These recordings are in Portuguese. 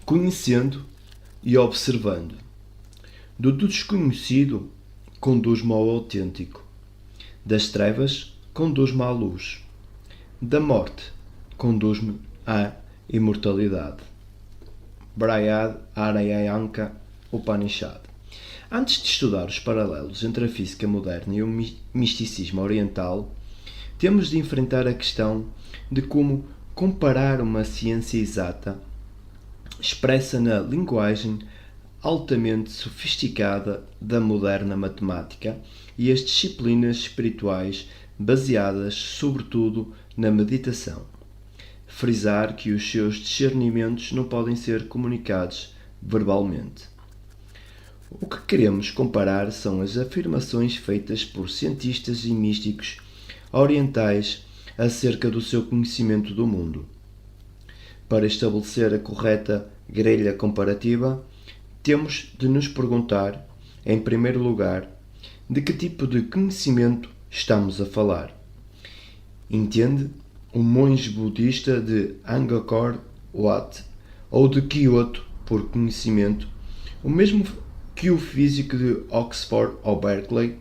conhecendo e observando. Do desconhecido, conduz-me ao autêntico. Das trevas, conduz-me à luz. Da morte, conduz-me à imortalidade. Brihad Arayanka Upanishad. Antes de estudar os paralelos entre a física moderna e o misticismo oriental, temos de enfrentar a questão de como comparar uma ciência exata, expressa na linguagem altamente sofisticada da moderna matemática, e as disciplinas espirituais baseadas sobretudo na meditação. Frisar que os seus discernimentos não podem ser comunicados verbalmente. O que queremos comparar são as afirmações feitas por cientistas e místicos orientais acerca do seu conhecimento do mundo. Para estabelecer a correta grelha comparativa, temos de nos perguntar, em primeiro lugar, de que tipo de conhecimento estamos a falar. Entende o monge budista de Angkor Wat ou de Kyoto por conhecimento, o mesmo que o físico de Oxford ou Berkeley?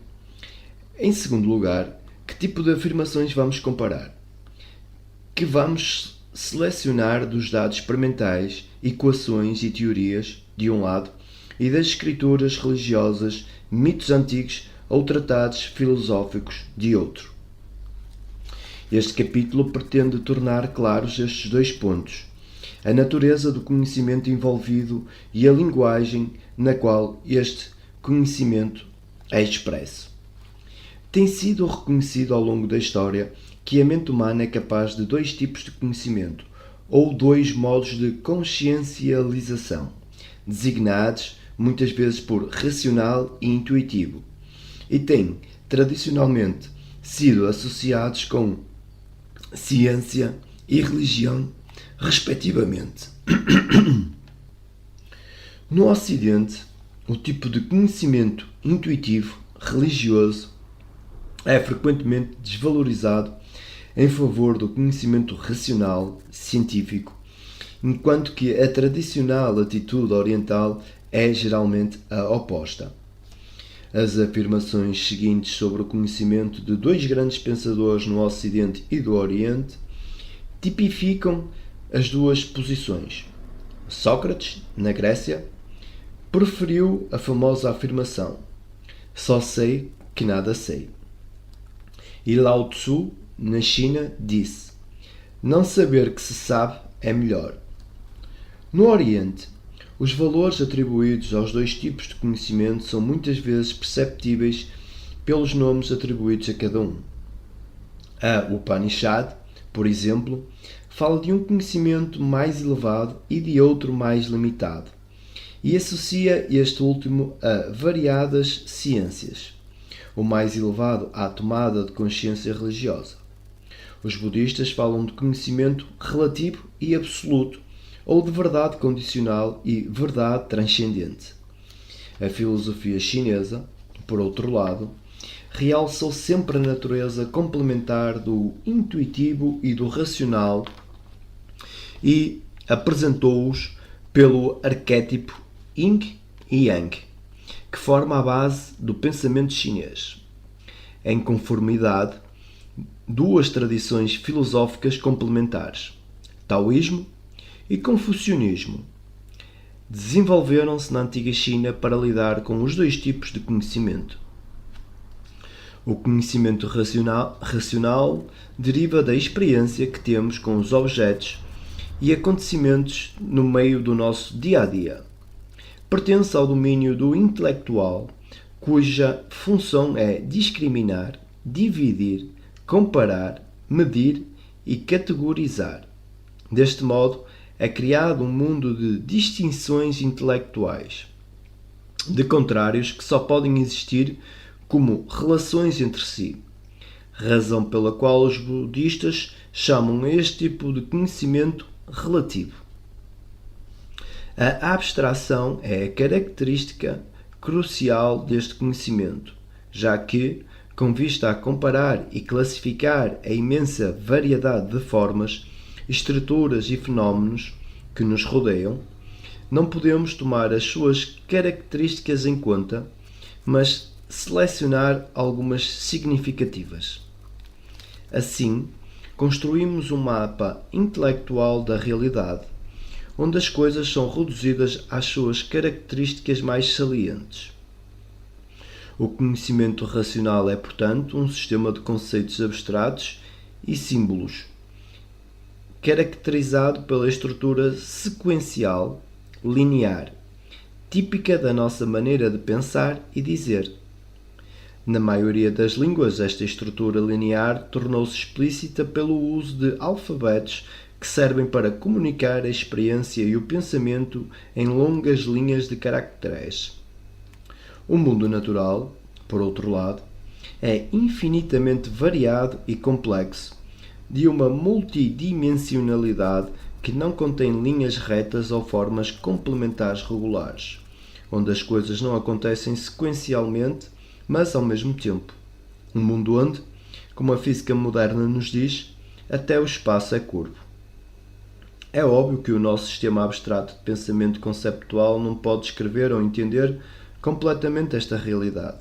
Em segundo lugar, que tipo de afirmações vamos comparar? Que vamos selecionar dos dados experimentais, equações e teorias, de um lado, e das escrituras religiosas, mitos antigos ou tratados filosóficos, de outro. Este capítulo pretende tornar claros estes dois pontos: a natureza do conhecimento envolvido e a linguagem na qual este conhecimento é expresso. Tem sido reconhecido ao longo da história que a mente humana é capaz de dois tipos de conhecimento, ou dois modos de consciencialização, designados muitas vezes por racional e intuitivo, e têm tradicionalmente sido associados com ciência e religião, respectivamente. No Ocidente, o tipo de conhecimento intuitivo religioso é frequentemente desvalorizado em favor do conhecimento racional científico, enquanto que a tradicional atitude oriental é geralmente a oposta. As afirmações seguintes sobre o conhecimento de dois grandes pensadores no Ocidente e do Oriente tipificam as duas posições. Sócrates, na Grécia, preferiu a famosa afirmação: só sei que nada sei. E Lao Tzu, na China, disse: não saber que se sabe é melhor. No Oriente, os valores atribuídos aos dois tipos de conhecimento são muitas vezes perceptíveis pelos nomes atribuídos a cada um. A Upanishad, por exemplo, fala de um conhecimento mais elevado e de outro mais limitado, e associa este último a variadas ciências, o mais elevado à tomada de consciência religiosa. Os budistas falam de conhecimento relativo e absoluto, ou de verdade condicional e verdade transcendente. A filosofia chinesa, por outro lado, realçou sempre a natureza complementar do intuitivo e do racional e apresentou-os pelo arquétipo Yin e Yang, que forma a base do pensamento chinês. Em conformidade, duas tradições filosóficas complementares, taoísmo e confucionismo, desenvolveram-se na antiga China para lidar com os dois tipos de conhecimento. O conhecimento racional deriva da experiência que temos com os objetos e acontecimentos no meio do nosso dia-a-dia. Pertence ao domínio do intelectual, cuja função é discriminar, dividir, comparar, medir e categorizar. Deste modo, é criado um mundo de distinções intelectuais, de contrários que só podem existir como relações entre si, razão pela qual os budistas chamam este tipo de conhecimento relativo. A abstração é a característica crucial deste conhecimento, já que, com vista a comparar e classificar a imensa variedade de formas, estruturas e fenómenos que nos rodeiam, não podemos tomar as suas características em conta, mas selecionar algumas significativas. Assim, construímos um mapa intelectual da realidade, onde as coisas são reduzidas às suas características mais salientes. O conhecimento racional é, portanto, um sistema de conceitos abstratos e símbolos, caracterizado pela estrutura sequencial, linear, típica da nossa maneira de pensar e dizer. Na maioria das línguas, esta estrutura linear tornou-se explícita pelo uso de alfabetos que servem para comunicar a experiência e o pensamento em longas linhas de caracteres. O mundo natural, por outro lado, é infinitamente variado e complexo, de uma multidimensionalidade que não contém linhas retas ou formas complementares regulares, onde as coisas não acontecem sequencialmente, mas ao mesmo tempo. Um mundo onde, como a física moderna nos diz, até o espaço é curvo. É óbvio que o nosso sistema abstrato de pensamento conceptual não pode descrever ou entender completamente esta realidade.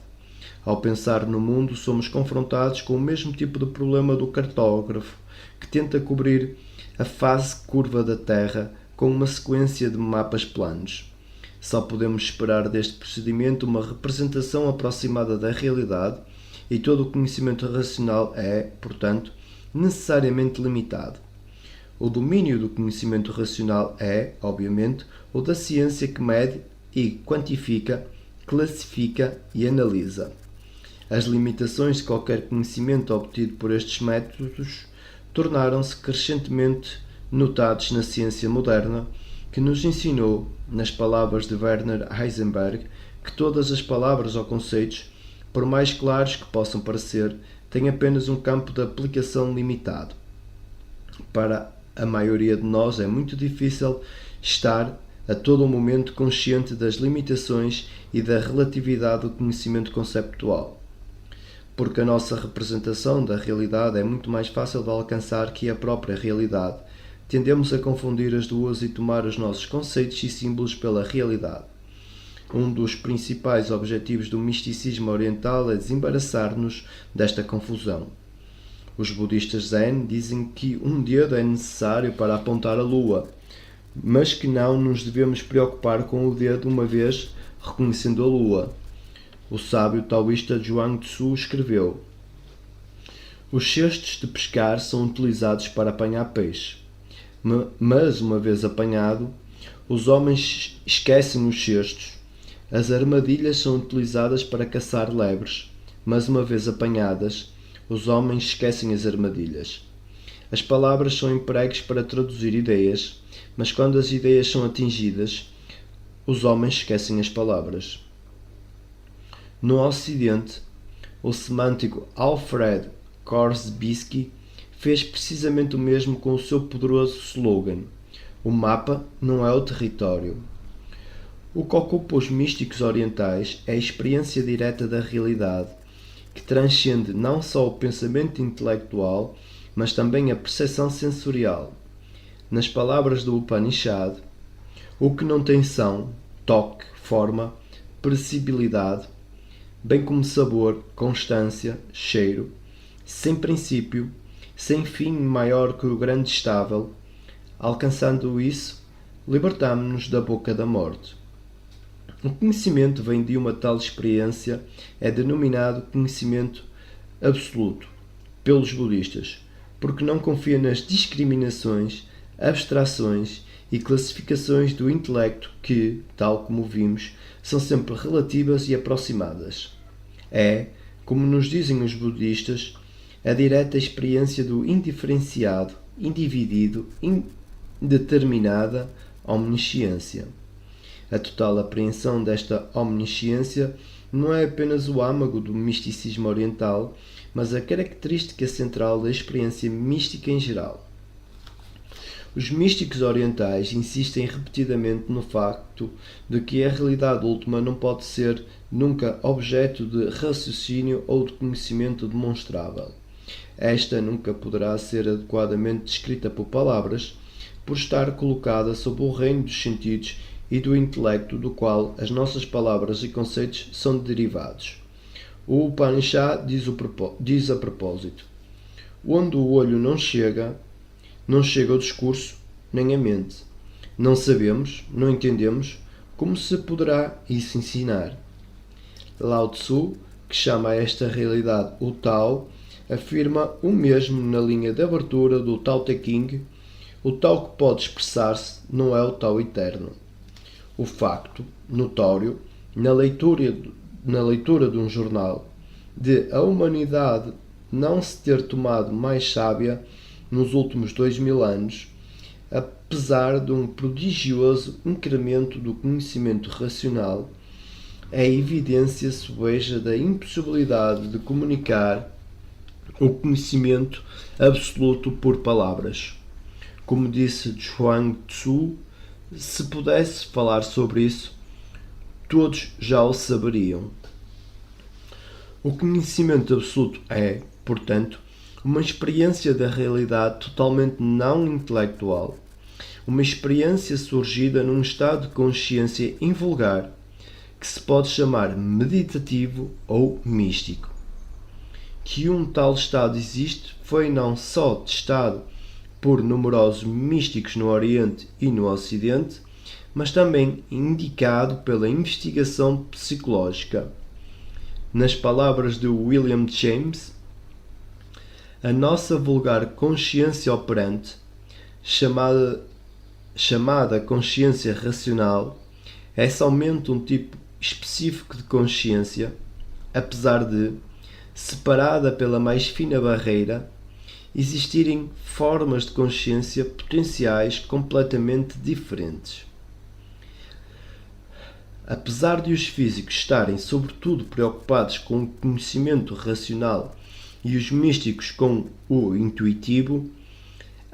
Ao pensar no mundo, somos confrontados com o mesmo tipo de problema do cartógrafo, que tenta cobrir a fase curva da Terra com uma sequência de mapas planos. Só podemos esperar deste procedimento uma representação aproximada da realidade e todo o conhecimento racional é, portanto, necessariamente limitado. O domínio do conhecimento racional é, obviamente, o da ciência que mede e quantifica, classifica e analisa. As limitações de qualquer conhecimento obtido por estes métodos tornaram-se crescentemente notados na ciência moderna, que nos ensinou, nas palavras de Werner Heisenberg, que todas as palavras ou conceitos, por mais claros que possam parecer, têm apenas um campo de aplicação limitado. Para a maioria de nós é muito difícil estar a todo momento consciente das limitações e da relatividade do conhecimento conceptual, porque a nossa representação da realidade é muito mais fácil de alcançar que a própria realidade. Tendemos a confundir as duas e tomar os nossos conceitos e símbolos pela realidade. Um dos principais objetivos do misticismo oriental é desembaraçar-nos desta confusão. Os budistas Zen dizem que um dedo é necessário para apontar a lua, mas que não nos devemos preocupar com o dedo uma vez reconhecendo a lua. O sábio taoísta Zhuang Tzu escreveu: os cestos de pescar são utilizados para apanhar peixe, mas uma vez apanhado, os homens esquecem os cestos. As armadilhas são utilizadas para caçar lebres, mas uma vez apanhadas, os homens esquecem as armadilhas. As palavras são empregos para traduzir ideias, mas quando as ideias são atingidas, os homens esquecem as palavras. No Ocidente, o semântico Alfred Korzybski fez precisamente o mesmo com o seu poderoso slogan: o mapa não é o território. O que ocupa os místicos orientais é a experiência direta da realidade, que transcende não só o pensamento intelectual, mas também a percepção sensorial. Nas palavras do Upanishad, o que não tem som, toque, forma, perceptibilidade, bem como sabor, constância, cheiro, sem princípio, sem fim maior que o grande estável, alcançando isso, libertamo-nos da boca da morte. O conhecimento vem de uma tal experiência, é denominado conhecimento absoluto pelos budistas, porque não confia nas discriminações, abstrações e classificações do intelecto que, tal como vimos, são sempre relativas e aproximadas. É, como nos dizem os budistas, a direta experiência do indiferenciado, indivíduo, indeterminada omnisciência. A total apreensão desta omnisciência não é apenas o âmago do misticismo oriental, mas a característica central da experiência mística em geral. Os místicos orientais insistem repetidamente no facto de que a realidade última não pode ser nunca objeto de raciocínio ou de conhecimento demonstrável. Esta nunca poderá ser adequadamente descrita por palavras, por estar colocada sob o reino dos sentidos e do intelecto do qual as nossas palavras e conceitos são derivados. O Upanishad diz a propósito: onde o olho não chega o discurso, nem a mente. Não sabemos, não entendemos, como se poderá isso ensinar? Lao Tzu, que chama a esta realidade o Tao, afirma o mesmo na linha de abertura do Tao Te Ching: o Tao que pode expressar-se não é o Tao eterno. O facto notório, na leitura de um jornal, de a humanidade não se ter tomado mais sábia nos últimos 2000 anos, apesar de um prodigioso incremento do conhecimento racional, é evidência sobeja da impossibilidade de comunicar o conhecimento absoluto por palavras. Como disse Chuang Tzu, se pudesse falar sobre isso, todos já o saberiam. O conhecimento absoluto é, portanto, uma experiência da realidade totalmente não intelectual, uma experiência surgida num estado de consciência invulgar, que se pode chamar meditativo ou místico. Que um tal estado existe foi não só testado por numerosos místicos no Oriente e no Ocidente, mas também indicado pela investigação psicológica. Nas palavras de William James, a nossa vulgar consciência operante, chamada consciência racional, é somente um tipo específico de consciência, apesar de, separada pela mais fina barreira, existirem formas de consciência potenciais completamente diferentes. Apesar de os físicos estarem sobretudo preocupados com o conhecimento racional e os místicos com o intuitivo,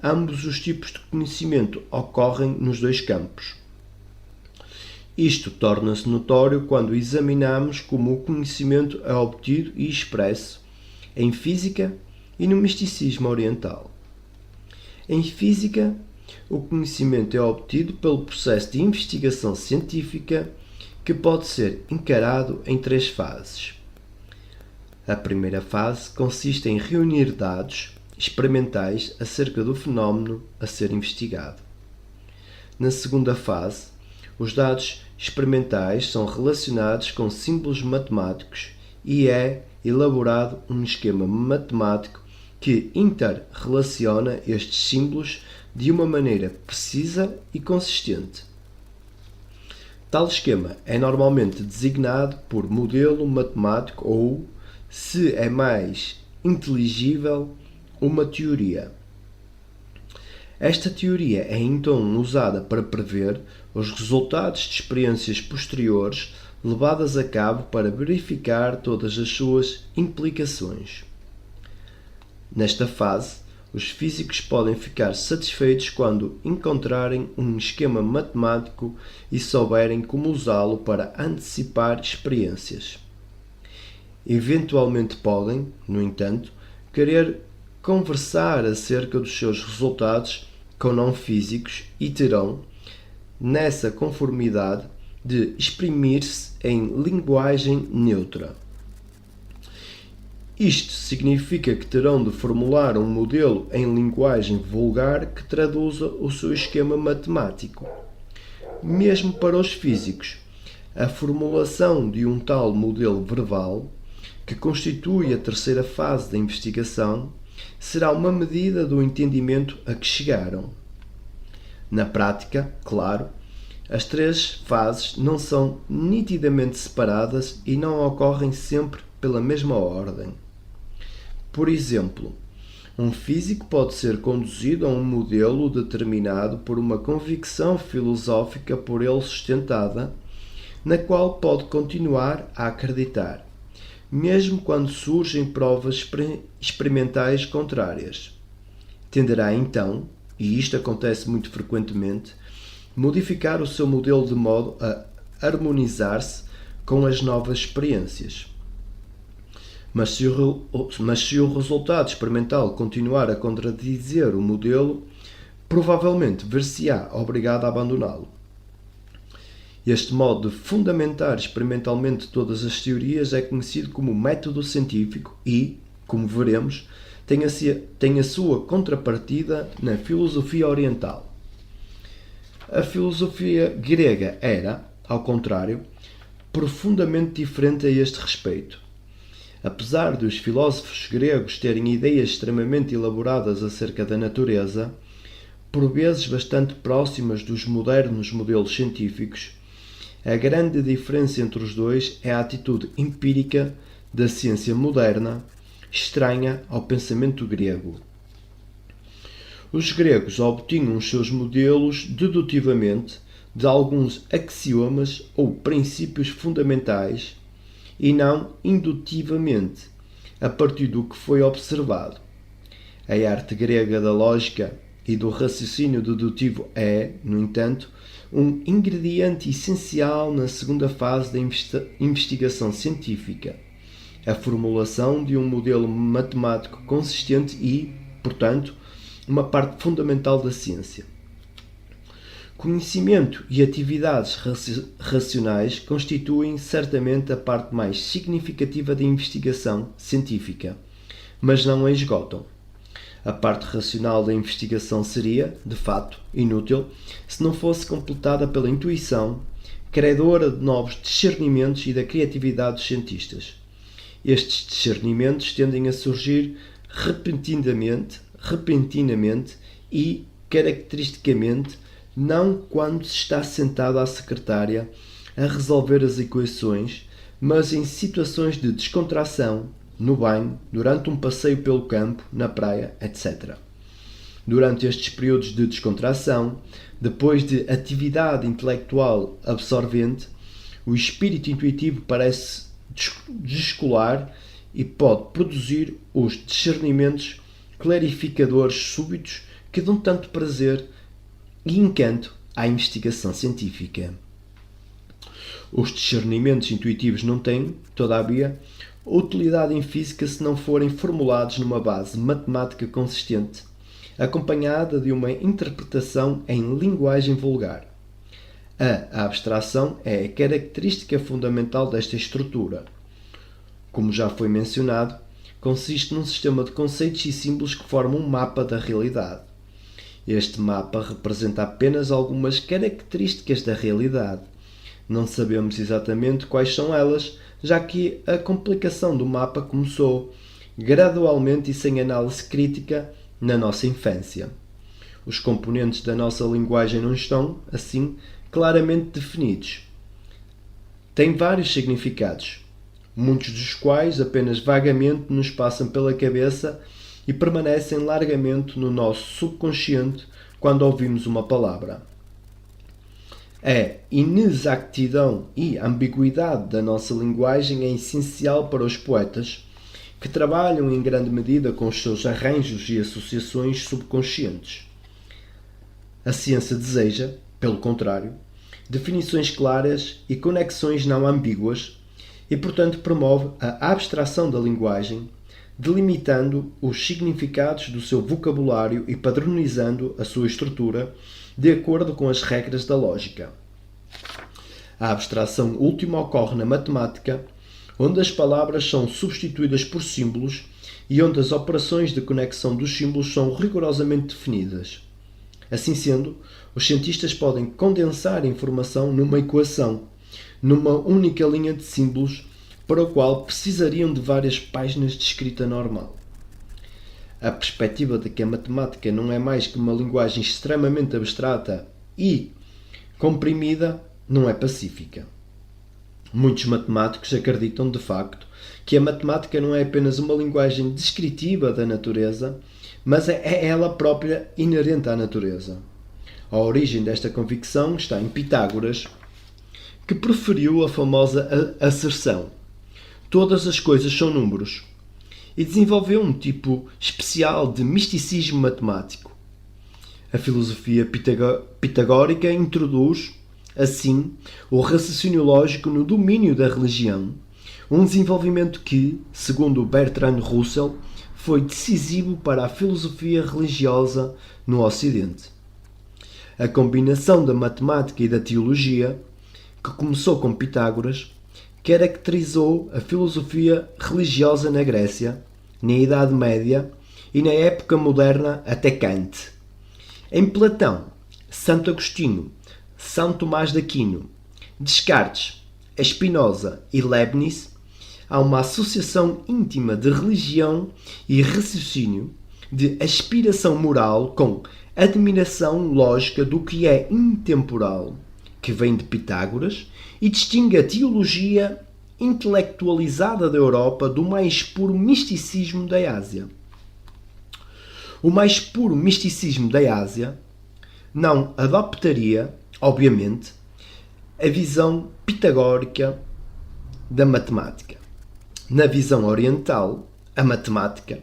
ambos os tipos de conhecimento ocorrem nos dois campos. Isto torna-se notório quando examinamos como o conhecimento é obtido e expresso em física e no misticismo oriental. Em física, o conhecimento é obtido pelo processo de investigação científica que pode ser encarado em 3 fases. A primeira fase consiste em reunir dados experimentais acerca do fenómeno a ser investigado. Na segunda fase, os dados experimentais são relacionados com símbolos matemáticos e é elaborado um esquema matemático que interrelaciona estes símbolos de uma maneira precisa e consistente. Tal esquema é normalmente designado por modelo matemático ou, se é mais inteligível, uma teoria. Esta teoria é então usada para prever os resultados de experiências posteriores levadas a cabo para verificar todas as suas implicações. Nesta fase, os físicos podem ficar satisfeitos quando encontrarem um esquema matemático e souberem como usá-lo para antecipar experiências. Eventualmente podem, no entanto, querer conversar acerca dos seus resultados com não-físicos e terão, nessa conformidade, de exprimir-se em linguagem neutra. Isto significa que terão de formular um modelo em linguagem vulgar que traduza o seu esquema matemático. Mesmo para os físicos, a formulação de um tal modelo verbal, que constitui a terceira fase da investigação, será uma medida do entendimento a que chegaram. Na prática, claro, as 3 fases não são nitidamente separadas e não ocorrem sempre pela mesma ordem. Por exemplo, um físico pode ser conduzido a um modelo determinado por uma convicção filosófica por ele sustentada, na qual pode continuar a acreditar, mesmo quando surgem provas experimentais contrárias. Tenderá então, e isto acontece muito frequentemente, modificar o seu modelo de modo a harmonizar-se com as novas experiências. Mas se o resultado experimental continuar a contradizer o modelo, provavelmente ver-se-á obrigado a abandoná-lo. Este modo de fundamentar experimentalmente todas as teorias é conhecido como método científico e, como veremos, tem a sua contrapartida na filosofia oriental. A filosofia grega era, ao contrário, profundamente diferente a este respeito. Apesar dos filósofos gregos terem ideias extremamente elaboradas acerca da natureza, por vezes bastante próximas dos modernos modelos científicos, a grande diferença entre os dois é a atitude empírica da ciência moderna, estranha ao pensamento grego. Os gregos obtinham os seus modelos dedutivamente de alguns axiomas ou princípios fundamentais e não indutivamente, a partir do que foi observado. A arte grega da lógica e do raciocínio dedutivo é, no entanto, um ingrediente essencial na segunda fase da investigação científica, a formulação de um modelo matemático consistente e, portanto, uma parte fundamental da ciência. Conhecimento e atividades racionais constituem certamente a parte mais significativa da investigação científica, mas não a esgotam. A parte racional da investigação seria, de fato, inútil se não fosse completada pela intuição, credora de novos discernimentos e da criatividade dos cientistas. Estes discernimentos tendem a surgir repentinamente e, caracteristicamente, não quando se está sentado à secretária a resolver as equações, mas em situações de descontração, no banho, durante um passeio pelo campo, na praia, etc. Durante estes períodos de descontração, depois de atividade intelectual absorvente, o espírito intuitivo parece descolar e pode produzir os discernimentos clarificadores súbitos que dão tanto prazer e encanto à investigação científica. Os discernimentos intuitivos não têm, todavia, utilidade em física se não forem formulados numa base matemática consistente, acompanhada de uma interpretação em linguagem vulgar. A abstração é a característica fundamental desta estrutura. Como já foi mencionado, consiste num sistema de conceitos e símbolos que formam um mapa da realidade. Este mapa representa apenas algumas características da realidade. Não sabemos exatamente quais são elas, já que a complicação do mapa começou, gradualmente e sem análise crítica, na nossa infância. Os componentes da nossa linguagem não estão, assim, claramente definidos. Têm vários significados, muitos dos quais apenas vagamente nos passam pela cabeça e permanecem largamente no nosso subconsciente quando ouvimos uma palavra. A inexactidão e ambiguidade da nossa linguagem é essencial para os poetas, que trabalham em grande medida com os seus arranjos e associações subconscientes. A ciência deseja, pelo contrário, definições claras e conexões não ambíguas e, portanto, promove a abstração da linguagem, delimitando os significados do seu vocabulário e padronizando a sua estrutura de acordo com as regras da lógica. A abstração última ocorre na matemática, onde as palavras são substituídas por símbolos e onde as operações de conexão dos símbolos são rigorosamente definidas. Assim sendo, os cientistas podem condensar a informação numa equação, numa única linha de símbolos, para o qual precisariam de várias páginas de escrita normal. A perspectiva de que a matemática não é mais que uma linguagem extremamente abstrata e comprimida não é pacífica. Muitos matemáticos acreditam, de facto, que a matemática não é apenas uma linguagem descritiva da natureza, mas é ela própria inerente à natureza. A origem desta convicção está em Pitágoras, que proferiu a famosa asserção: todas as coisas são números, e desenvolveu um tipo especial de misticismo matemático. A filosofia pitagórica introduz, assim, o raciocínio lógico no domínio da religião, um desenvolvimento que, segundo Bertrand Russell, foi decisivo para a filosofia religiosa no Ocidente. A combinação da matemática e da teologia que começou com Pitágoras, caracterizou a filosofia religiosa na Grécia, na Idade Média e na época moderna até Kant. Em Platão, Santo Agostinho, São Tomás de Aquino, Descartes, Spinoza e Leibniz, há uma associação íntima de religião e raciocínio, de aspiração moral com admiração lógica do que é intemporal, que vem de Pitágoras, e distingue a teologia intelectualizada da Europa do mais puro misticismo da Ásia. O mais puro misticismo da Ásia não adoptaria, obviamente, a visão pitagórica da matemática. Na visão oriental, a matemática,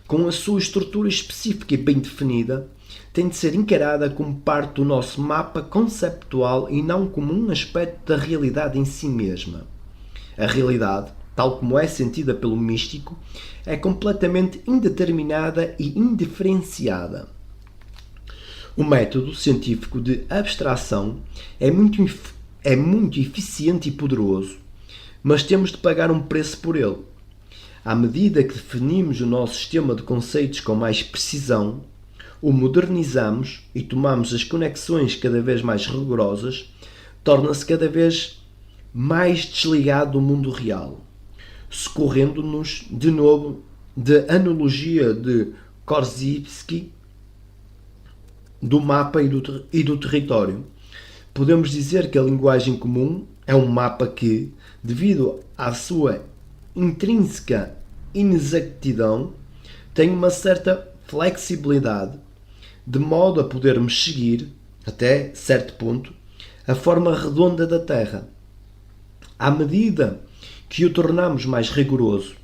com a sua estrutura específica e bem definida, tem de ser encarada como parte do nosso mapa conceptual e não como um aspecto da realidade em si mesma. A realidade, tal como é sentida pelo místico, é completamente indeterminada e indiferenciada. O método científico de abstração é muito eficiente e poderoso, mas temos de pagar um preço por ele. À medida que definimos o nosso sistema de conceitos com mais precisão, o modernizamos e tomamos as conexões cada vez mais rigorosas, torna-se cada vez mais desligado do mundo real, socorrendo-nos de novo da analogia de Korzybski do mapa e do território. Podemos dizer que a linguagem comum é um mapa que, devido à sua intrínseca inexatidão, tem uma certa flexibilidade, de modo a podermos seguir, até certo ponto, a forma redonda da Terra. À medida que o tornamos mais rigoroso,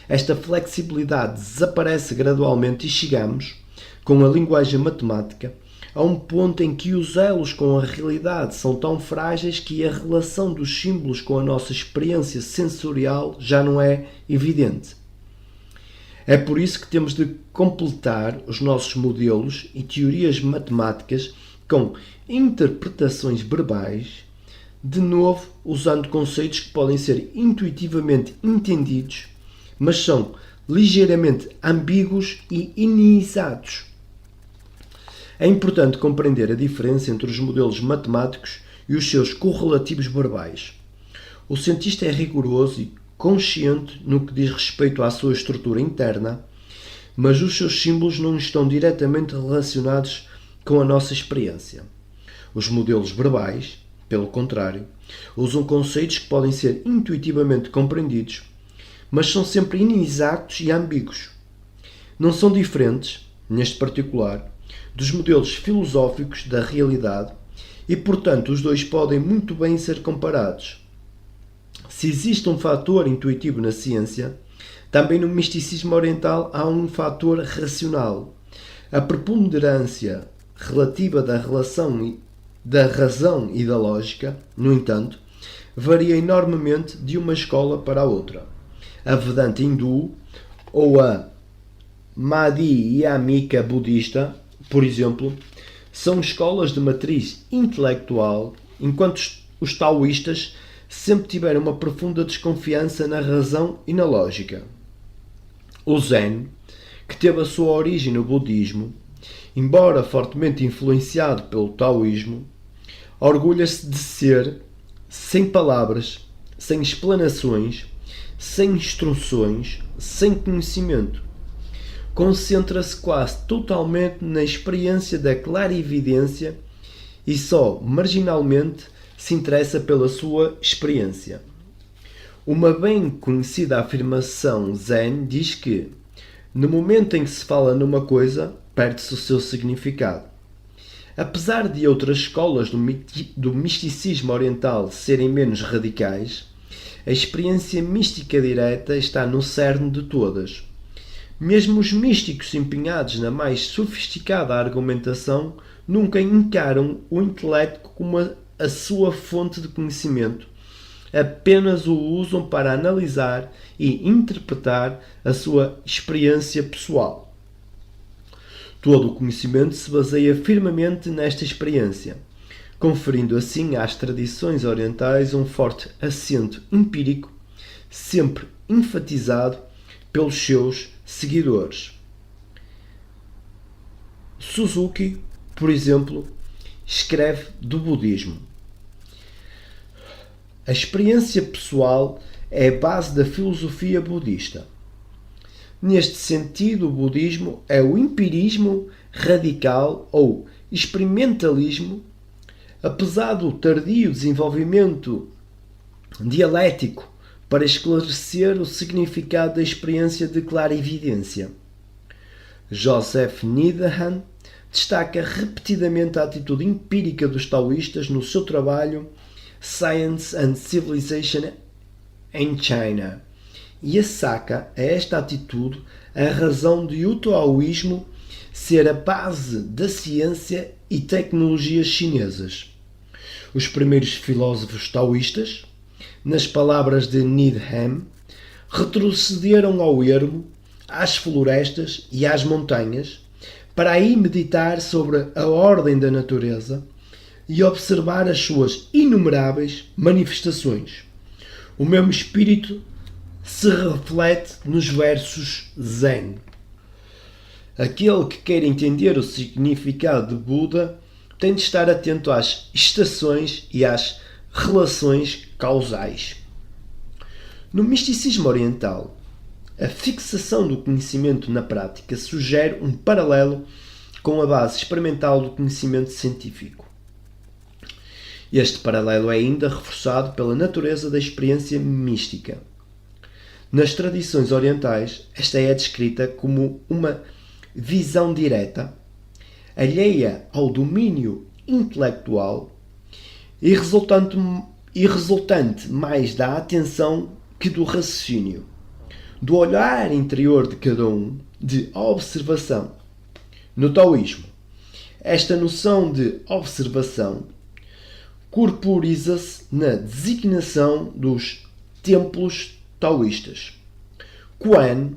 esta flexibilidade desaparece gradualmente e chegamos, com a linguagem matemática, a um ponto em que os elos com a realidade são tão frágeis que a relação dos símbolos com a nossa experiência sensorial já não é evidente. É por isso que temos de completar os nossos modelos e teorias matemáticas com interpretações verbais, de novo usando conceitos que podem ser intuitivamente entendidos, mas são ligeiramente ambíguos e inexatos. É importante compreender a diferença entre os modelos matemáticos e os seus correlativos verbais. O cientista é rigoroso e consciente no que diz respeito à sua estrutura interna, mas os seus símbolos não estão diretamente relacionados com a nossa experiência. Os modelos verbais, pelo contrário, usam conceitos que podem ser intuitivamente compreendidos, mas são sempre inexatos e ambíguos. Não são diferentes, neste particular, dos modelos filosóficos da realidade e, portanto, os dois podem muito bem ser comparados. Se existe um fator intuitivo na ciência, também no misticismo oriental há um fator racional. A preponderância relativa da relação da razão e da lógica, no entanto, varia enormemente de uma escola para a outra. A Vedanta hindu ou a Madhyamika budista, por exemplo, são escolas de matriz intelectual, enquanto os taoístas sempre tiveram uma profunda desconfiança na razão e na lógica. O Zen, que teve a sua origem no budismo, embora fortemente influenciado pelo taoísmo, orgulha-se de ser sem palavras, sem explanações, sem instruções, sem conhecimento. Concentra-se quase totalmente na experiência da clarividência e só marginalmente se interessa pela sua experiência. Uma bem conhecida afirmação Zen diz que, no momento em que se fala numa coisa, perde-se o seu significado. Apesar de outras escolas do misticismo oriental serem menos radicais, a experiência mística direta está no cerne de todas. Mesmo os místicos empenhados na mais sofisticada argumentação nunca encaram o intelecto como a sua fonte de conhecimento, apenas o usam para analisar e interpretar a sua experiência pessoal. Todo o conhecimento se baseia firmemente nesta experiência. conferindo assim às tradições orientais um forte acento empírico, sempre enfatizado pelos seus seguidores. Suzuki, por exemplo, escreve do budismo: a experiência pessoal é a base da filosofia budista. Neste sentido, o budismo é o empirismo radical ou experimentalismo, apesar do tardio desenvolvimento dialético para esclarecer o significado da experiência de clarividência. Joseph Needham destaca repetidamente a atitude empírica dos taoístas no seu trabalho Science and Civilization in China e assaca a esta atitude a razão de o taoísmo ser a base da ciência e tecnologias chinesas. Os primeiros filósofos taoístas, nas palavras de Needham, retrocederam ao ermo, às florestas e às montanhas, para aí meditar sobre a ordem da natureza e observar as suas inumeráveis manifestações. O mesmo espírito se reflete nos versos Zen. Aquele que quer entender o significado de Buda tem de estar atento às estações e às relações causais. No misticismo oriental, a fixação do conhecimento na prática sugere um paralelo com a base experimental do conhecimento científico. Este paralelo é ainda reforçado pela natureza da experiência mística. Nas tradições orientais, esta é descrita como uma visão direta, alheia ao domínio intelectual e resultante mais da atenção que do raciocínio, do olhar interior de cada um, de observação. No taoísmo, esta noção de observação corporiza-se na designação dos templos taoístas. Quan,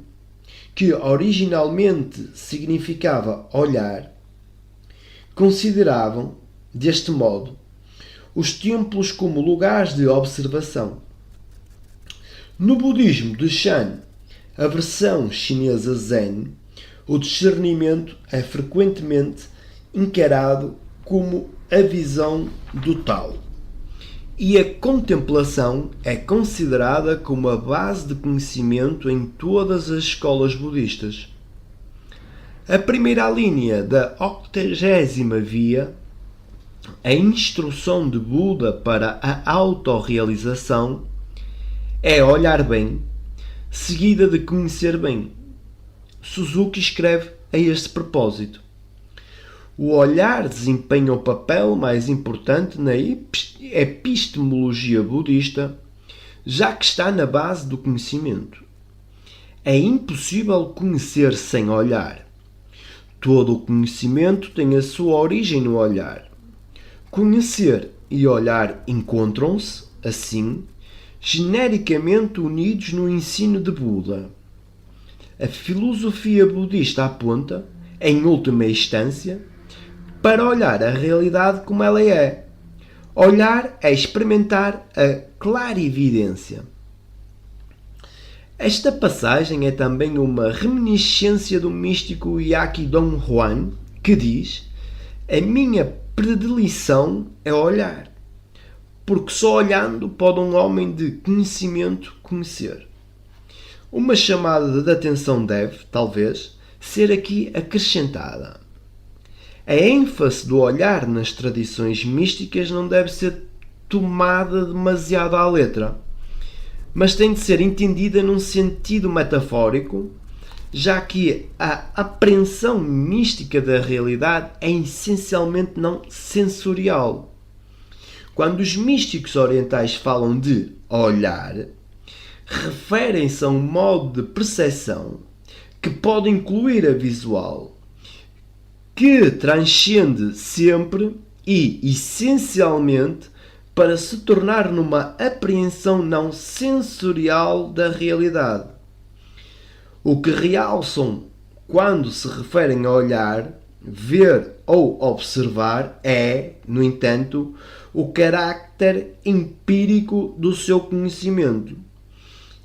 que originalmente significava olhar, consideravam, deste modo, os templos como lugares de observação. No budismo de Shan, a versão chinesa Zen, o discernimento é frequentemente encarado como a visão do Tao, e a contemplação é considerada como a base de conhecimento em todas as escolas budistas. A primeira linha da 80ª via, a instrução de Buda para a autorrealização, é olhar bem, seguida de conhecer bem. Suzuki escreve a este propósito: o olhar desempenha o papel mais importante na epistemologia budista, já que está na base do conhecimento. É impossível conhecer sem olhar. Todo o conhecimento tem a sua origem no olhar. Conhecer e olhar encontram-se, assim, genericamente unidos no ensino de Buda. A filosofia budista aponta, em última instância, para olhar a realidade como ela é. Olhar é experimentar a clarividência. Esta passagem é também uma reminiscência do místico Yaqui Don Juan, que diz: a minha predileção é olhar, porque só olhando pode um homem de conhecimento conhecer. Uma chamada de atenção deve, talvez, ser aqui acrescentada. A ênfase do olhar nas tradições místicas não deve ser tomada demasiado à letra, mas tem de ser entendida num sentido metafórico, já que a apreensão mística da realidade é essencialmente não sensorial. Quando os místicos orientais falam de olhar, referem-se a um modo de percepção que pode incluir a visual, que transcende sempre e, essencialmente, para se tornar numa apreensão não sensorial da realidade. O que realçam quando se referem a olhar ver ou observar é, no entanto, o carácter empírico do seu conhecimento.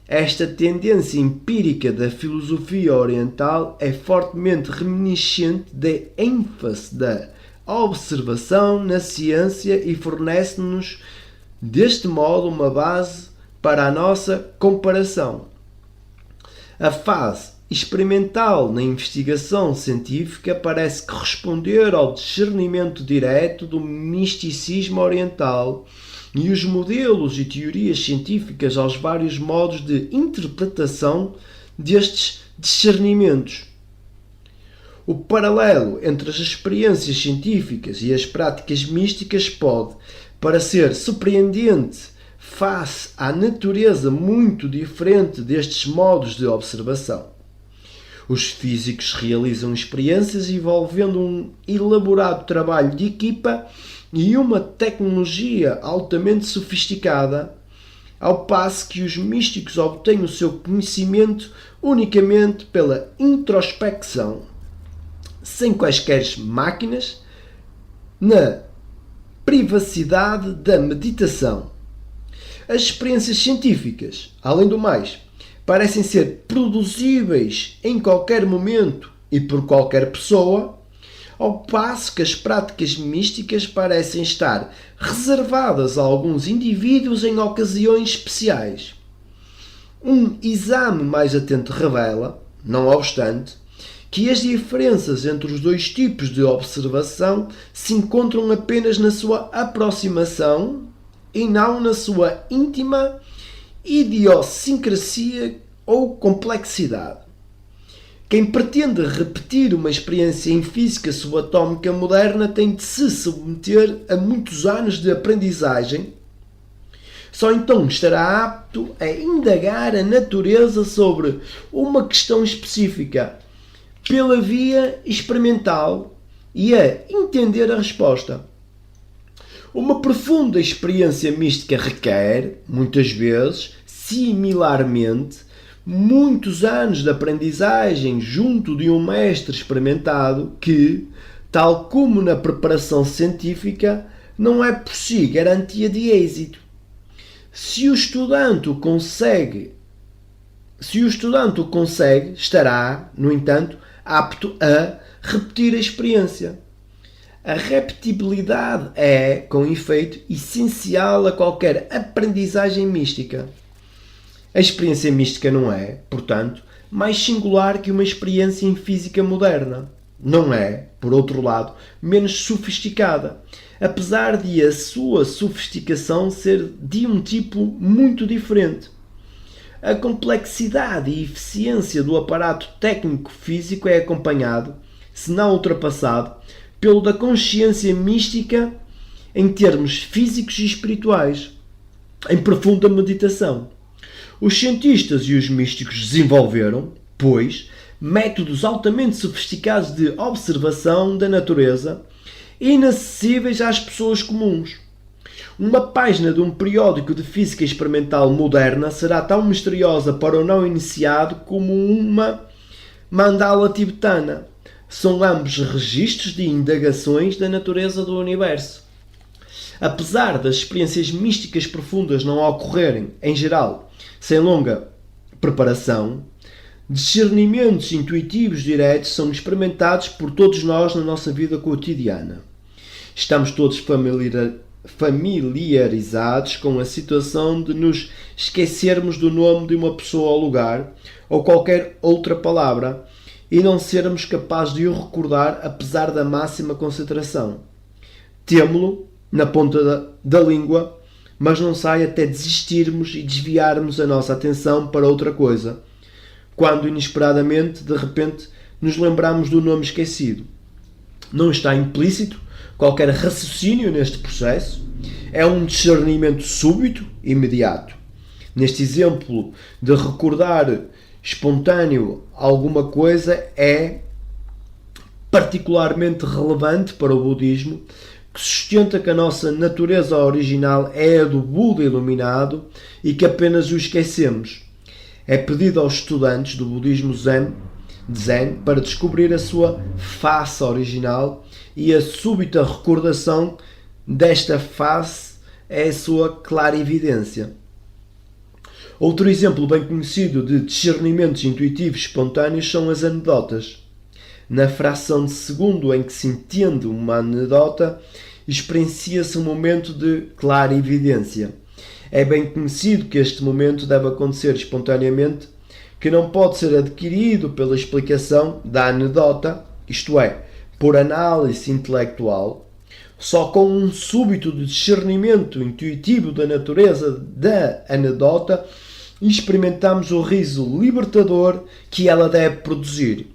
Esta tendência empírica da filosofia oriental é fortemente reminiscente da ênfase da observação na ciência e fornece-nos, deste modo, uma base para a nossa comparação. A fase experimental na investigação científica parece corresponder ao discernimento direto do misticismo oriental e os modelos e teorias científicas aos vários modos de interpretação destes discernimentos. O paralelo entre as experiências científicas e as práticas místicas pode parecer surpreendente face à natureza muito diferente destes modos de observação. Os físicos realizam experiências envolvendo um elaborado trabalho de equipa e uma tecnologia altamente sofisticada, ao passo que os místicos obtêm o seu conhecimento unicamente pela introspecção, sem quaisquer máquinas, na privacidade da meditação. As experiências científicas, além do mais, parecem ser produzíveis em qualquer momento e por qualquer pessoa, ao passo que as práticas místicas parecem estar reservadas a alguns indivíduos em ocasiões especiais. Um exame mais atento revela, não obstante, que as diferenças entre os dois tipos de observação se encontram apenas na sua aproximação e não na sua íntima idiosincrasia ou complexidade. Quem pretende repetir uma experiência em física subatómica moderna tem de se submeter a muitos anos de aprendizagem. Só então estará apto a indagar a natureza sobre uma questão específica pela via experimental e a entender a resposta. Uma profunda experiência mística requer, muitas vezes, similarmente, muitos anos de aprendizagem junto de um mestre experimentado que, tal como na preparação científica, não é por si garantia de êxito. Se o estudante o consegue, estará, no entanto, apto a repetir a experiência. A repetibilidade é, com efeito, essencial a qualquer aprendizagem mística. A experiência mística não é, portanto, mais singular que uma experiência em física moderna. Não é, por outro lado, menos sofisticada, apesar de a sua sofisticação ser de um tipo muito diferente. A complexidade e eficiência do aparato técnico-físico é acompanhado, se não ultrapassado, pelo da consciência mística em termos físicos e espirituais, em profunda meditação. Os cientistas e os místicos desenvolveram, pois, métodos altamente sofisticados de observação da natureza, inacessíveis às pessoas comuns. Uma página de um periódico de física experimental moderna será tão misteriosa para o não iniciado como uma mandala tibetana. São ambos registros de indagações da natureza do universo. Apesar das experiências místicas profundas não ocorrerem, em geral, sem longa preparação, discernimentos intuitivos diretos são experimentados por todos nós na nossa vida cotidiana. Estamos todos familiarizados com a situação de nos esquecermos do nome de uma pessoa ou lugar, ou qualquer outra palavra, e não sermos capazes de o recordar apesar da máxima concentração. Temo-lo na ponta da língua, mas não sai até desistirmos e desviarmos a nossa atenção para outra coisa, quando inesperadamente, de repente, nos lembramos do nome esquecido. Não está implícito qualquer raciocínio neste processo, é um discernimento súbito e imediato. Neste exemplo de recordar espontâneo alguma coisa é particularmente relevante para o budismo, que sustenta que a nossa natureza original é a do Buda iluminado e que apenas o esquecemos. É pedido aos estudantes do budismo Zen de Zen para descobrir a sua face original, e a súbita recordação desta face é a sua clarividência. Outro exemplo bem conhecido de discernimentos intuitivos espontâneos são as anedotas. Na fração de segundo em que se entende uma anedota, experiencia-se um momento de clarividência. É bem conhecido que este momento deve acontecer espontaneamente, que não pode ser adquirido pela explicação da anedota, isto é, por análise intelectual. Só com um súbito discernimento intuitivo da natureza da anedota experimentamos o riso libertador que ela deve produzir.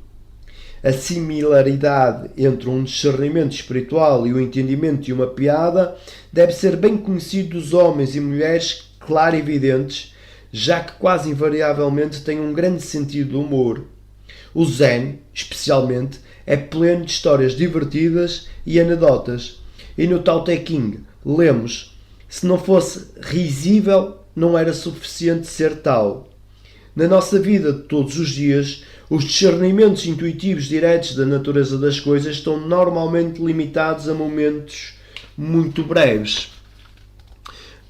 A similaridade entre um discernimento espiritual e o entendimento de uma piada deve ser bem conhecido dos homens e mulheres clarividentes, já que quase invariavelmente têm um grande sentido do humor. O Zen, especialmente, é pleno de histórias divertidas e anedotas. E no Tao Te Ching lemos: se não fosse risível, não era suficiente ser tal. Na nossa vida de todos os dias, os discernimentos intuitivos diretos da natureza das coisas estão normalmente limitados a momentos muito breves.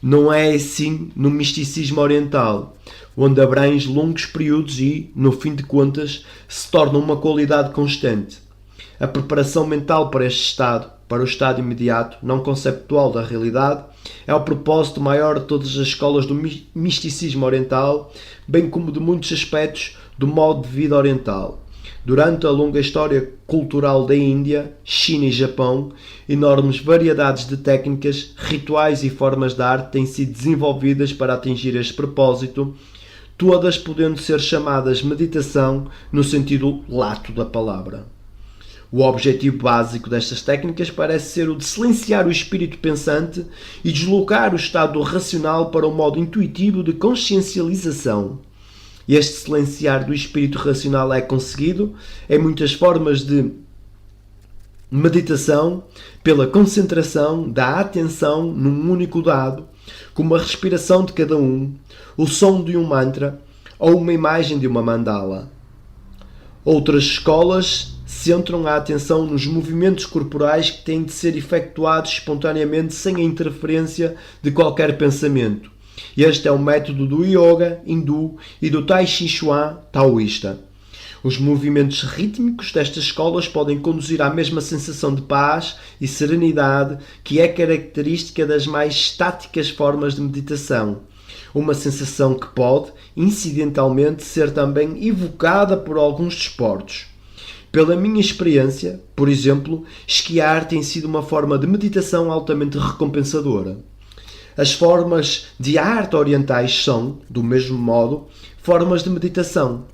Não é assim no misticismo oriental, onde abrange longos períodos e, no fim de contas, se torna uma qualidade constante. A preparação mental para este estado, para o estado imediato, não conceptual da realidade, é o propósito maior de todas as escolas do misticismo oriental, bem como de muitos aspectos do modo de vida oriental. Durante a longa história cultural da Índia, China e Japão, enormes variedades de técnicas, rituais e formas de arte têm sido desenvolvidas para atingir este propósito, todas podendo ser chamadas meditação no sentido lato da palavra. O objetivo básico destas técnicas parece ser o de silenciar o espírito pensante e deslocar o estado racional para o modo intuitivo de consciencialização. Este silenciar do espírito racional é conseguido em muitas formas de meditação, pela concentração da atenção num único dado, como a respiração de cada um, o som de um mantra ou uma imagem de uma mandala. Outras escolas centram a atenção nos movimentos corporais que têm de ser efetuados espontaneamente sem a interferência de qualquer pensamento. Este é o método do yoga hindu e do tai chi chuan taoísta. Os movimentos rítmicos destas escolas podem conduzir à mesma sensação de paz e serenidade que é característica das mais estáticas formas de meditação. Uma sensação que pode, incidentalmente, ser também evocada por alguns desportos. Pela minha experiência, por exemplo, esquiar tem sido uma forma de meditação altamente recompensadora. As formas de arte orientais são, do mesmo modo, formas de meditação.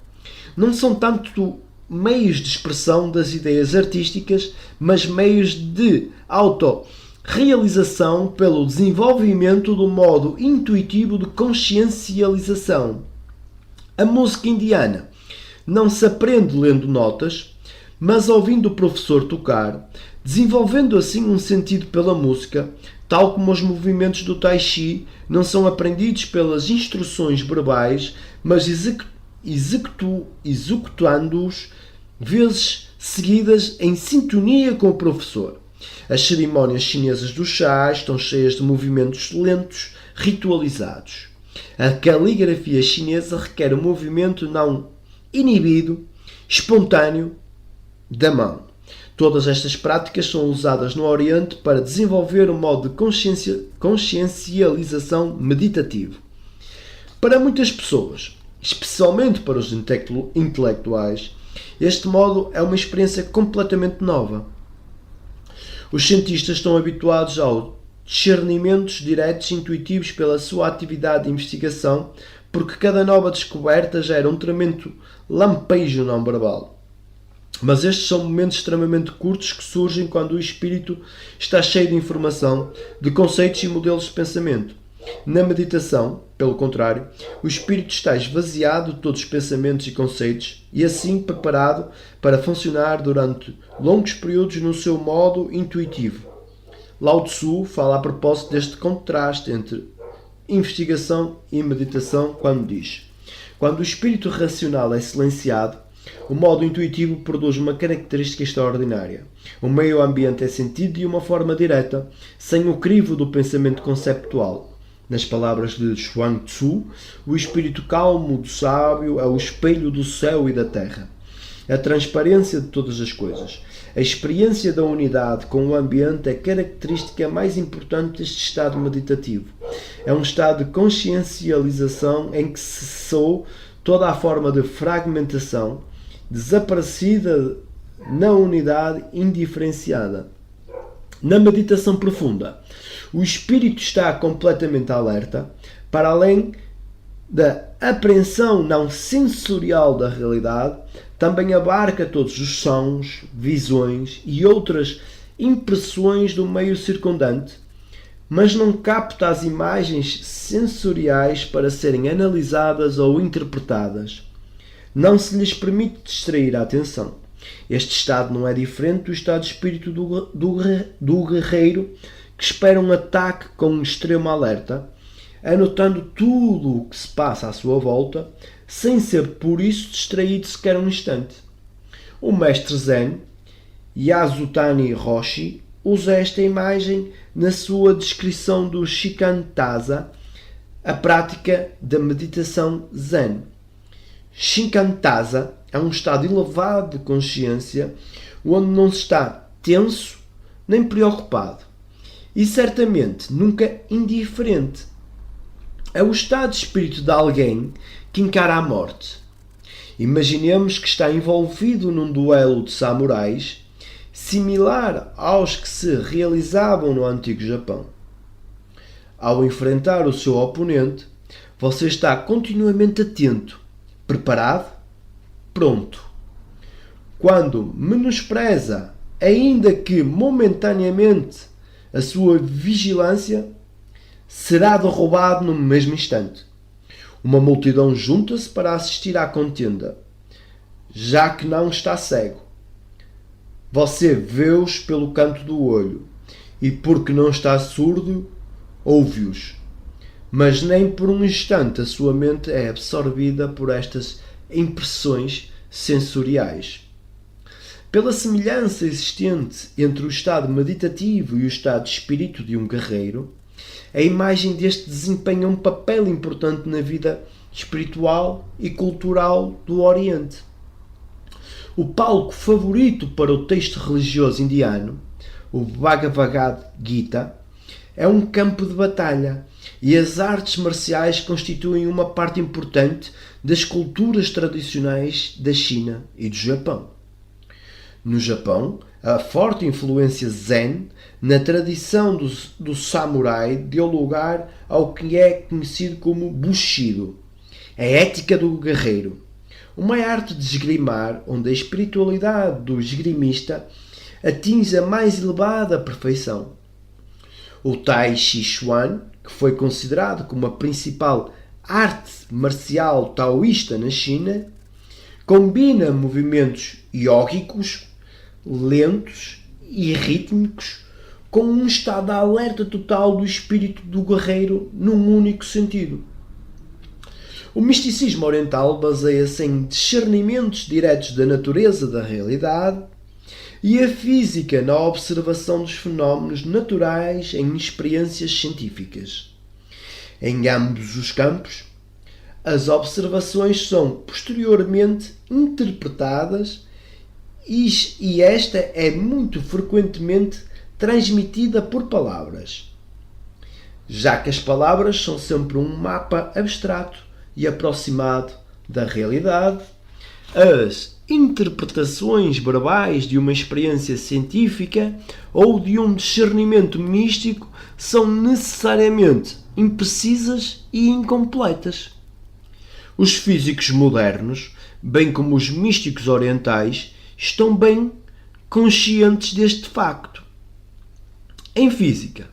Não são tanto meios de expressão das ideias artísticas, mas meios de autorrealização pelo desenvolvimento do modo intuitivo de consciencialização. A música indiana não se aprende lendo notas, mas ouvindo o professor tocar, desenvolvendo assim um sentido pela música, tal como os movimentos do Tai Chi não são aprendidos pelas instruções verbais, mas executando-os vezes seguidas em sintonia com o professor. As cerimónias chinesas do chá estão cheias de movimentos lentos, ritualizados. A caligrafia chinesa requer um movimento não inibido, espontâneo, da mão. Todas estas práticas são usadas no Oriente para desenvolver um modo de consciencialização meditativo. Para muitas pessoas, especialmente para os intelectuais, este modo é uma experiência completamente nova. Os cientistas estão habituados aos discernimentos diretos intuitivos pela sua atividade de investigação, porque cada nova descoberta gera um tremendo lampejo não verbal. Mas estes são momentos extremamente curtos que surgem quando o espírito está cheio de informação, de conceitos e modelos de pensamento. Na meditação, pelo contrário, o espírito está esvaziado de todos os pensamentos e conceitos e assim preparado para funcionar durante longos períodos no seu modo intuitivo. Lao Tzu fala a propósito deste contraste entre investigação e meditação quando diz: quando o espírito racional é silenciado, O modo intuitivo produz uma característica extraordinária. O meio ambiente é sentido de uma forma direta, sem o crivo do pensamento conceptual. Nas palavras de Chuang Tzu, o espírito calmo do sábio é o espelho do céu e da terra. A transparência de todas as coisas. A experiência da unidade com o ambiente é a característica mais importante deste estado meditativo. É um estado de consciencialização em que cessou toda a forma de fragmentação, desaparecida na unidade indiferenciada. Na meditação profunda, o espírito está completamente alerta, para além da apreensão não sensorial da realidade, também abarca todos os sons, visões e outras impressões do meio circundante, mas não capta as imagens sensoriais para serem analisadas ou interpretadas. Não se lhes permite distrair a atenção. Este estado não é diferente do estado de espírito do guerreiro que espera um ataque com um extremo alerta, anotando tudo o que se passa à sua volta, sem ser por isso distraído sequer um instante. O mestre Zen, Yasutani Roshi, usa esta imagem na sua descrição do Shikantaza, a prática da meditação Zen. Shikantaza é um estado elevado de consciência onde não se está tenso nem preocupado e certamente nunca indiferente. É o estado de espírito de alguém que encara a morte. Imaginemos que está envolvido num duelo de samurais similar aos que se realizavam no antigo Japão. Ao enfrentar o seu oponente, você está continuamente atento, preparado, pronto. Quando menospreza, ainda que momentaneamente, a sua vigilância, será derrubado no mesmo instante. Uma multidão junta-se para assistir à contenda, já que não está cego. Você vê-os pelo canto do olho, e porque não está surdo, ouve-os. Mas nem por um instante a sua mente é absorvida por estas impressões sensoriais. Pela semelhança existente entre o estado meditativo e o estado de espírito de um guerreiro, a imagem deste desempenha um papel importante na vida espiritual e cultural do Oriente. O palco favorito para o texto religioso indiano, o Bhagavad Gita, é um campo de batalha e as artes marciais constituem uma parte importante das culturas tradicionais da China e do Japão. No Japão, a forte influência zen na tradição do samurai deu lugar ao que é conhecido como Bushido, a ética do guerreiro, uma arte de esgrimar onde a espiritualidade do esgrimista atinge a mais elevada perfeição. O Tai Chi Chuan, que foi considerado como a principal arte marcial taoísta na China, combina movimentos iógicos, lentos e rítmicos, com um estado de alerta total do espírito do guerreiro num único sentido. O misticismo oriental baseia-se em discernimentos diretos da natureza da realidade e a física na observação dos fenómenos naturais em experiências científicas. Em ambos os campos, as observações são posteriormente interpretadas e esta é muito frequentemente transmitida por palavras, já que as palavras são sempre um mapa abstrato e aproximado da realidade. As interpretações verbais de uma experiência científica ou de um discernimento místico são necessariamente imprecisas e incompletas. Os físicos modernos, bem como os místicos orientais, estão bem conscientes deste facto. Em física,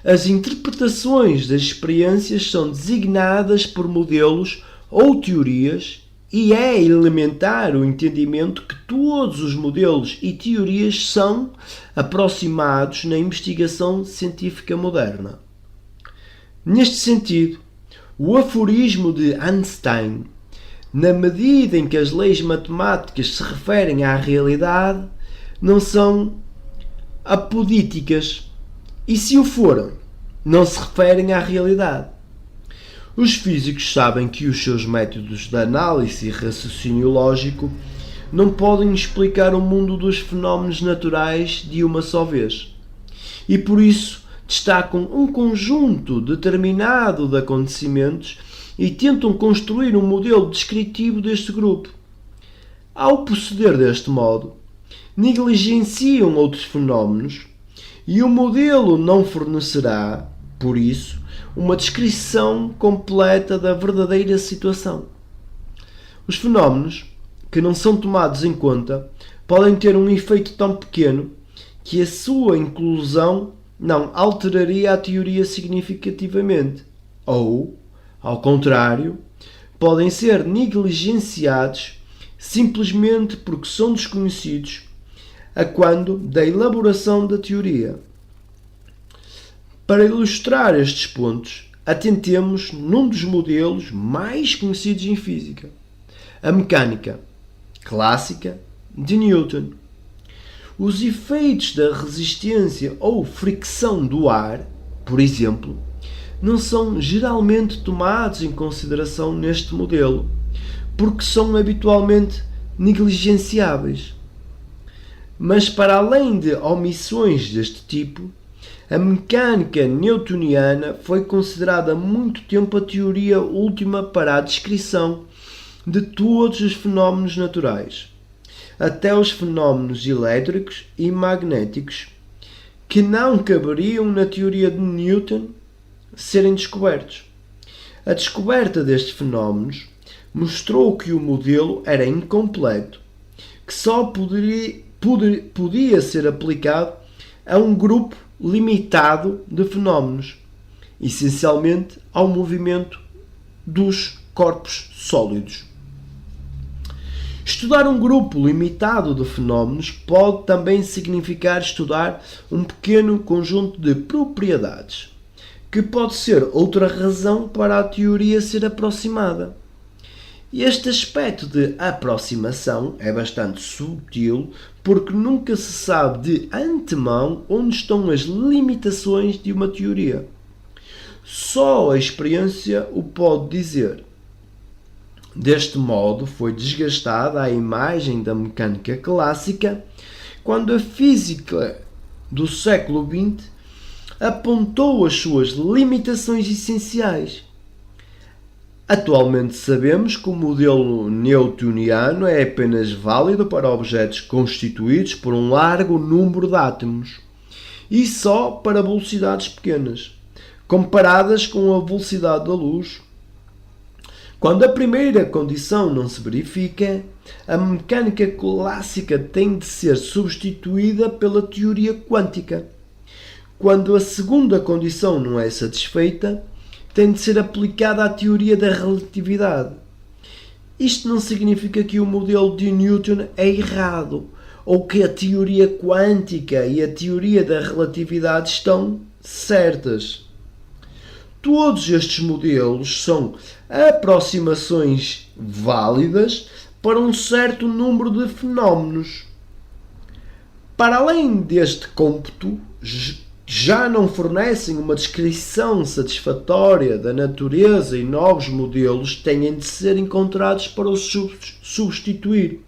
as interpretações das experiências são designadas por modelos ou teorias e é elementar o entendimento que todos os modelos e teorias são aproximados na investigação científica moderna. Neste sentido, o aforismo de Einstein, na medida em que as leis matemáticas se referem à realidade, não são apodíticas. E se o forem, não se referem à realidade. Os físicos sabem que os seus métodos de análise e raciocínio lógico não podem explicar o mundo dos fenómenos naturais de uma só vez. E por isso destacam um conjunto determinado de acontecimentos e tentam construir um modelo descritivo deste grupo. Ao proceder deste modo, negligenciam outros fenómenos e o modelo não fornecerá, por isso, uma descrição completa da verdadeira situação. Os fenómenos que não são tomados em conta podem ter um efeito tão pequeno que a sua inclusão não alteraria a teoria significativamente, ou, ao contrário, podem ser negligenciados simplesmente porque são desconhecidos a quando da elaboração da teoria. Para ilustrar estes pontos, atentemos num dos modelos mais conhecidos em física, a mecânica clássica de Newton. Os efeitos da resistência ou fricção do ar, por exemplo, não são geralmente tomados em consideração neste modelo, porque são habitualmente negligenciáveis. Mas para além de omissões deste tipo, a mecânica newtoniana foi considerada há muito tempo a teoria última para a descrição de todos os fenómenos naturais, até os fenómenos elétricos e magnéticos, que não caberiam na teoria de Newton serem descobertos. A descoberta destes fenómenos mostrou que o modelo era incompleto, que só podia ser aplicado a um grupo limitado de fenómenos, essencialmente ao movimento dos corpos sólidos. Estudar um grupo limitado de fenómenos pode também significar estudar um pequeno conjunto de propriedades, que pode ser outra razão para a teoria ser aproximada. Este aspecto de aproximação é bastante sutil porque nunca se sabe de antemão onde estão as limitações de uma teoria. Só a experiência o pode dizer. Deste modo, foi desgastada a imagem da mecânica clássica quando a física do século XX apontou as suas limitações essenciais. Atualmente sabemos que o modelo newtoniano é apenas válido para objetos constituídos por um largo número de átomos e só para velocidades pequenas, comparadas com a velocidade da luz. Quando a primeira condição não se verifica, a mecânica clássica tem de ser substituída pela teoria quântica. Quando a segunda condição não é satisfeita, tem de ser aplicada a teoria da relatividade. Isto não significa que o modelo de Newton é errado, ou que a teoria quântica e a teoria da relatividade estão certas. Todos estes modelos são aproximações válidas para um certo número de fenómenos. Para além deste cômputo, já não fornecem uma descrição satisfatória da natureza e novos modelos têm de ser encontrados para os substituir,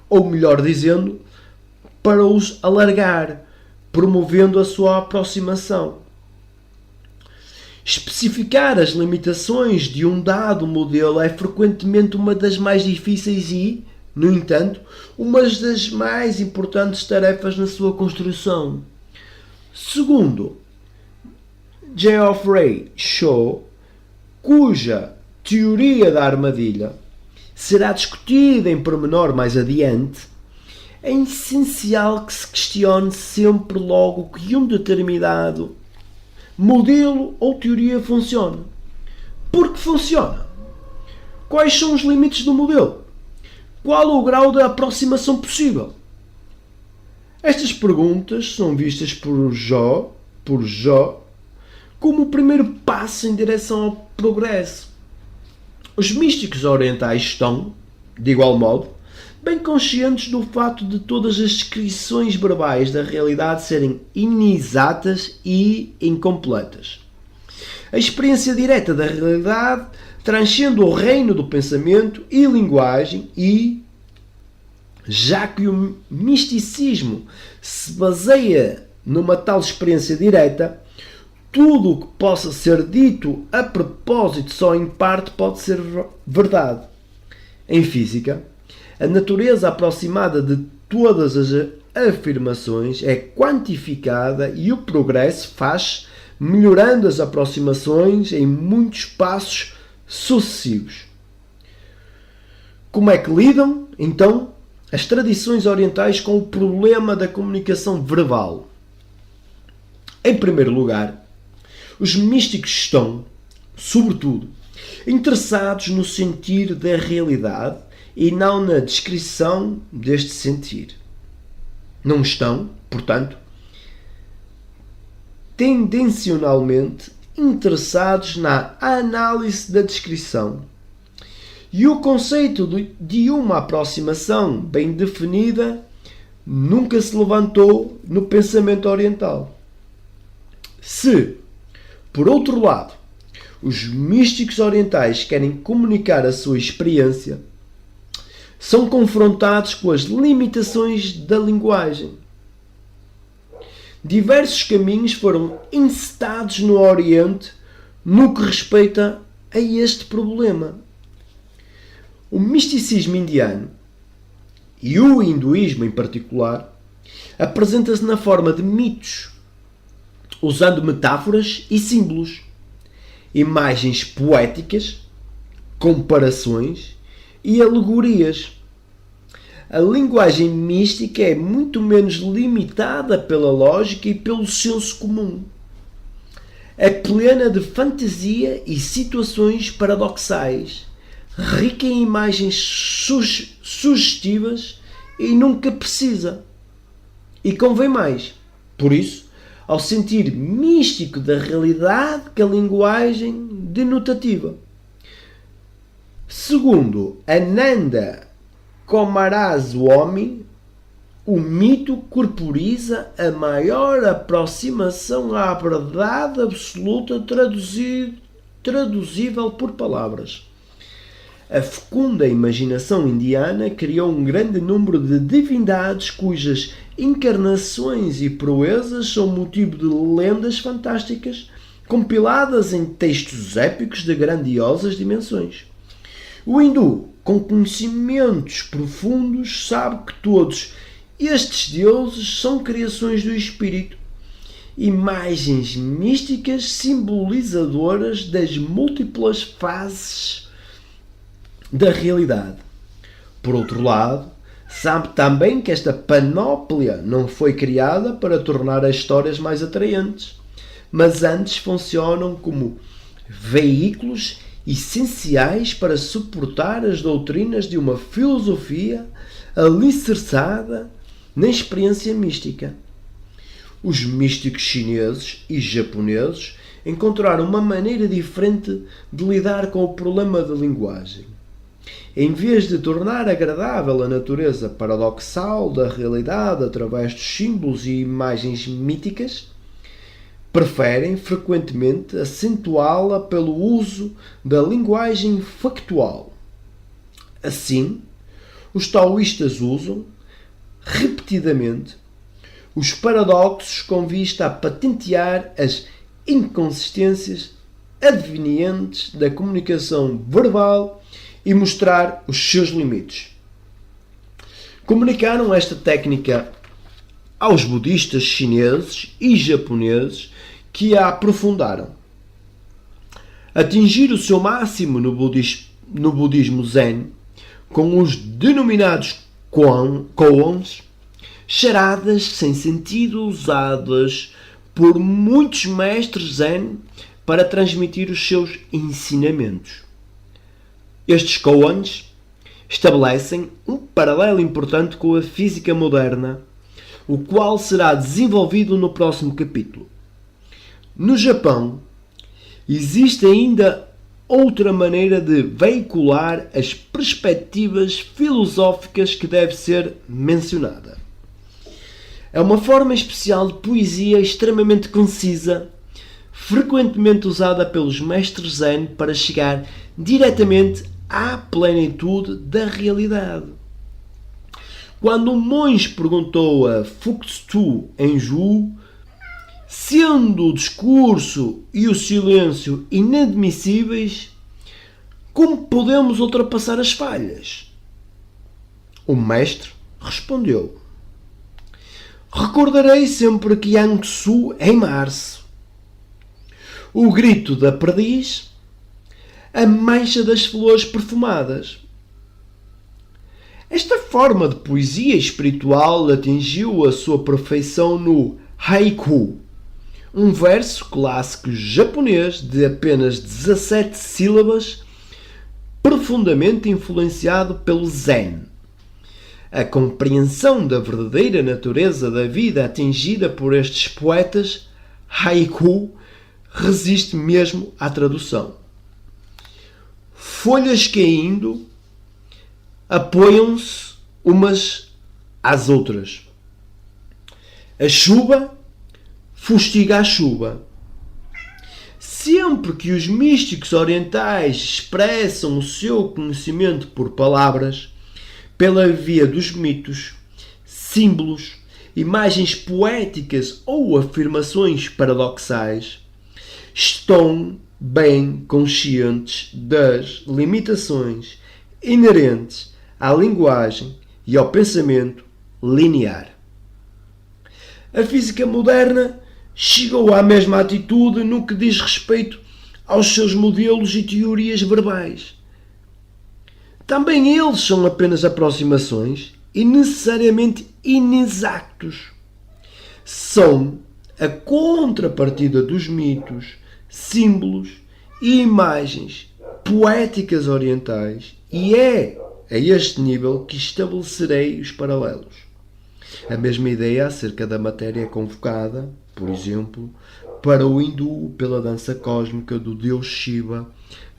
ou melhor dizendo, para os alargar, promovendo a sua aproximação. Especificar as limitações de um dado modelo é frequentemente uma das mais difíceis e, no entanto, uma das mais importantes tarefas na sua construção. Segundo Geoffrey Shaw, cuja teoria da armadilha será discutida em pormenor mais adiante, é essencial que se questione sempre logo que um determinado modelo ou teoria funciona. Por que funciona? Quais são os limites do modelo? Qual o grau de aproximação possível? Estas perguntas são vistas por Shaw como o primeiro passo em direção ao progresso. Os místicos orientais estão, de igual modo, bem conscientes do fato de todas as descrições verbais da realidade serem inexatas e incompletas. A experiência direta da realidade transcende o reino do pensamento e linguagem e, já que o misticismo se baseia numa tal experiência direta, tudo o que possa ser dito a propósito só em parte pode ser verdade. Em física, a natureza aproximada de todas as afirmações é quantificada e o progresso faz melhorando as aproximações em muitos passos sucessivos. Como é que lidam, então, as tradições orientais com o problema da comunicação verbal? Em primeiro lugar, os místicos estão, sobretudo, interessados no sentir da realidade e não na descrição deste sentir. Não estão, portanto, tendencionalmente interessados na análise da descrição. E o conceito de uma aproximação bem definida nunca se levantou no pensamento oriental. Se, por outro lado, os místicos orientais querem comunicar a sua experiência, são confrontados com as limitações da linguagem. Diversos caminhos foram encetados no Oriente no que respeita a este problema. O misticismo indiano e o hinduísmo em particular apresenta-se na forma de mitos, usando metáforas e símbolos, imagens poéticas, comparações e alegorias. A linguagem mística é muito menos limitada pela lógica e pelo senso comum. É plena de fantasia e situações paradoxais, rica em imagens sugestivas e nunca precisa. E convém mais. Por isso, ao sentir místico da realidade que a linguagem denotativa. Segundo Ananda Coomaraswamy, o mito corporiza a maior aproximação à verdade absoluta traduzível por palavras. A fecunda imaginação indiana criou um grande número de divindades cujas encarnações e proezas são motivo de lendas fantásticas compiladas em textos épicos de grandiosas dimensões. O hindu, com conhecimentos profundos, sabe que todos estes deuses são criações do espírito, imagens místicas simbolizadoras das múltiplas fases da realidade. Por outro lado, sabe também que esta panóplia não foi criada para tornar as histórias mais atraentes, mas antes funcionam como veículos essenciais para suportar as doutrinas de uma filosofia alicerçada na experiência mística. Os místicos chineses e japoneses encontraram uma maneira diferente de lidar com o problema da linguagem. Em vez de tornar agradável a natureza paradoxal da realidade através dos símbolos e imagens míticas, preferem frequentemente acentuá-la pelo uso da linguagem factual. Assim, os taoístas usam, repetidamente, os paradoxos com vista a patentear as inconsistências advenientes da comunicação verbal e mostrar os seus limites. Comunicaram esta técnica aos budistas chineses e japoneses que a aprofundaram. Atingir o seu máximo no budismo zen, com os denominados koans, charadas sem sentido usadas por muitos mestres zen para transmitir os seus ensinamentos. Estes koans estabelecem um paralelo importante com a física moderna, o qual será desenvolvido no próximo capítulo. No Japão, existe ainda outra maneira de veicular as perspectivas filosóficas que deve ser mencionada. É uma forma especial de poesia extremamente concisa, frequentemente usada pelos mestres zen para chegar diretamente à plenitude da realidade. Quando um monge perguntou a Fuxtu Enju, sendo o discurso e o silêncio inadmissíveis, como podemos ultrapassar as falhas? O mestre respondeu: recordarei sempre que Yang Tzu em março, o grito da perdiz, a mancha das flores perfumadas. Esta forma de poesia espiritual atingiu a sua perfeição no haiku, um verso clássico japonês de apenas 17 sílabas, profundamente influenciado pelo Zen. A compreensão da verdadeira natureza da vida atingida por estes poetas haiku resiste mesmo à tradução. Folhas caindo apoiam-se umas às outras. A chuva fustiga a chuva. Sempre que os místicos orientais expressam o seu conhecimento por palavras, pela via dos mitos, símbolos, imagens poéticas ou afirmações paradoxais, estão bem conscientes das limitações inerentes à linguagem e ao pensamento linear. A física moderna chegou à mesma atitude no que diz respeito aos seus modelos e teorias verbais. Também eles são apenas aproximações e necessariamente inexactos. São a contrapartida dos mitos, símbolos e imagens poéticas orientais, e é a este nível que estabelecerei os paralelos. A mesma ideia acerca da matéria convocada, por exemplo, para o hindu pela dança cósmica do deus Shiva,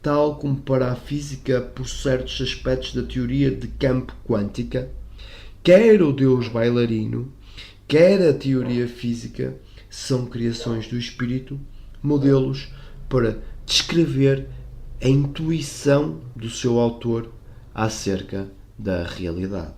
tal como para a física por certos aspectos da teoria de campo quântica, quer o deus bailarino, quer a teoria física, são criações do espírito, modelos para descrever a intuição do seu autor acerca da realidade.